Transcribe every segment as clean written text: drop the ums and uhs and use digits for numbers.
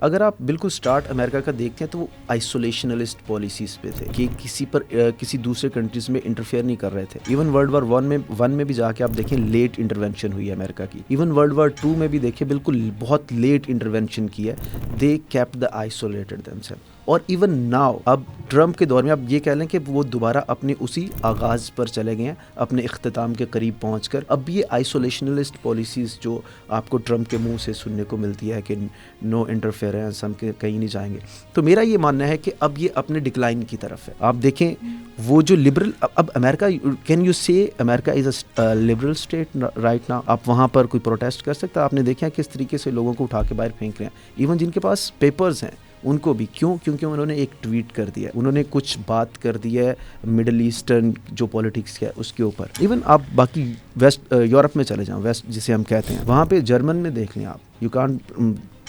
अगर आप बिल्कुल स्टार्ट अमेरिका का देखते हैं तो वो आइसोलेशनलिस्ट पॉलिसीज़ पे थे कि किसी दूसरे कंट्रीज़ में इंटरफेयर नहीं कर रहे थे। इवन वर्ल्ड वार वन में भी जाके आप देखें लेट इंटरवेंशन हुई है अमेरिका की। इवन वर्ल्ड वार टू में भी देखें बिल्कुल बहुत लेट इंटरवेंशन की है। They kept the isolated themselves. और इवन नाउ अब ट्रम्प के दौर में आप ये कह लें कि वो दोबारा अपने उसी आगाज़ पर चले गए हैं, अपने इख्तिताम के करीब पहुंचकर। अब ये आइसोलेशनलिस्ट पॉलिसीज़ जो आपको ट्रम्प के मुंह से सुनने को मिलती है कि नो इंटरफेरेंस, हम कहीं नहीं जाएंगे, तो मेरा ये मानना है कि अब ये अपने डिक्लाइन की तरफ है। आप देखें वो जो लिबरल, अब अमेरिका, कैन यू से America is a liberal state right now? आप वहाँ पर कोई प्रोटेस्ट कर सकता है? आपने देखा किस तरीके से लोगों को उठा के बाहर फेंक रहे हैं, इवन जिनके पास पेपर्स हैं उनको भी। क्यों? क्योंकि उन्होंने एक ट्वीट कर दिया, उन्होंने कुछ बात कर दी है मिडल ईस्टर्न जो पॉलिटिक्स है उसके ऊपर। इवन आप बाकी वेस्ट यूरोप में चले जाओ, वेस्ट जिसे हम कहते हैं, वहाँ पे जर्मन में देख लें आप, you can't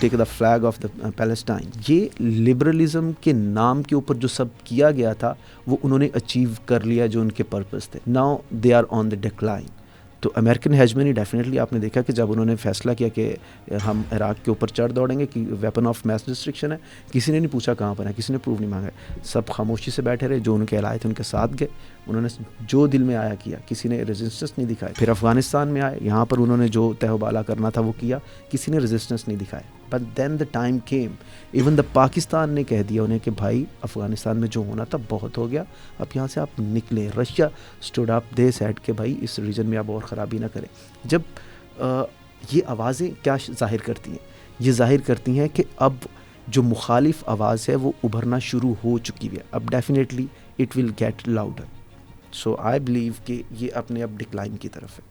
take the flag of the Palestine. ये लिबरलिज्म के नाम के ऊपर जो सब किया गया था वो उन्होंने अचीव कर लिया जो उनके पर्पस थे। Now they are on the decline. तो अमेरिकन हेजमनी डेफिनेटली आपने देखा कि जब उन्होंने फैसला किया कि हम इराक़ के ऊपर चढ़ दौड़ेंगे कि वेपन ऑफ मैस डिस्ट्रक्शन है, किसी ने नहीं पूछा कहाँ पर है, किसी ने प्रूफ नहीं मांगा, सब खामोशी से बैठे रहे, जो उनके अलाए थे उनके साथ गए, उन्होंने जो दिल में आया किया, किसी ने रेजिस्टेंस नहीं दिखाई। फिर अफ़गानिस्तान में आए, यहाँ पर उन्होंने जो तहबाला करना था वो किया, किसी ने रेजिस्टेंस नहीं दिखाया। But then the time came, even the Pakistan ने कह दिया उन्हें कि भाई अफ़गानिस्तान में जो होना था बहुत हो गया, अब यहाँ से आप निकलें। Russia stood up, they said कि भाई इस रीजन में आप और ख़राबी ना करें। जब ये आवाज़ें क्या ज़ाहिर करती हैं? ये ज़ाहिर करती हैं कि अब जो मुखालिफ आवाज़ है वो उभरना शुरू हो चुकी है। अब definitely it will get louder. So I believe कि ये अपने अब डिक्लाइन की तरफ है।